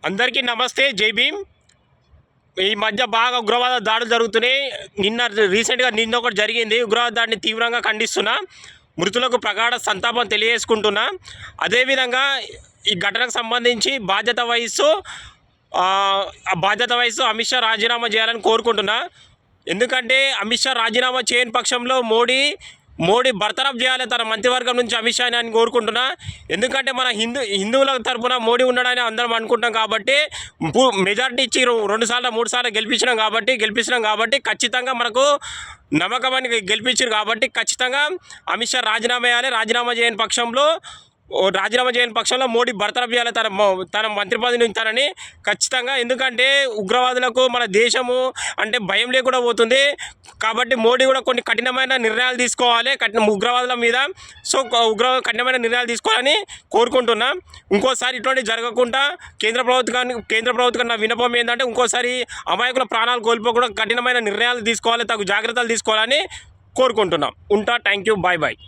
అందరికీ నమస్తే, జై భీమ్. ఈ మధ్య బాగా ఉగ్రవాద దాడులు జరుగుతున్నాయి. రీసెంట్గా ఒకటి జరిగింది. ఉగ్రవాద దాడిని తీవ్రంగా ఖండిస్తున్నా, మృతులకు ప్రగాఢ సంతాపం తెలియజేసుకుంటున్నా. అదేవిధంగా ఈ ఘటనకు సంబంధించి బాధ్యత వహిస్తూ అమిత్ షా రాజీనామా చేయాలని కోరుకుంటున్నా. ఎందుకంటే అమిత్ షా రాజీనామా చేయని పక్షంలో మోడీ బర్తరఫ్ చేయాలి తన మంత్రివర్గం నుంచి అమిత్ షాని అని కోరుకుంటున్నా. ఎందుకంటే మన హిందువుల తరఫున మోడీ ఉండడాన్ని అందరం అనుకుంటాం కాబట్టి, మెజార్టీ ఇచ్చి 2 సార్లు 3 సార్లు గెలిపించినాం కాబట్టి ఖచ్చితంగా మనకు నమ్మకమని గెలిపించారు కాబట్టి ఖచ్చితంగా అమిత్ షా రాజీనామా చేయని పక్షంలో మోడీ బర్తరఫ్ చేయాలి తన మంత్రి పదవి నుంచి ఖచ్చితంగా. ఎందుకంటే ఉగ్రవాదులకు మన దేశము అంటే భయం లేకుండా పోతుంది కాబట్టి మోడీ కూడా కొన్ని కఠినమైన నిర్ణయాలు తీసుకోవాలి ఉగ్రవాదుల మీద. సో కఠినమైన నిర్ణయాలు తీసుకోవాలని కోరుకుంటున్నా. ఇంకోసారి ఇటువంటి జరగకుండా కేంద్ర ప్రభుత్వం నా విన్నపం ఏంటంటే, ఇంకోసారి అమాయకుల ప్రాణాలు కోల్పోకుండా కఠినమైన నిర్ణయాలు తీసుకోవాలి, తగు జాగ్రత్తలు తీసుకోవాలని కోరుకుంటున్నాం. ఉంటా. Thank you. బాయ్.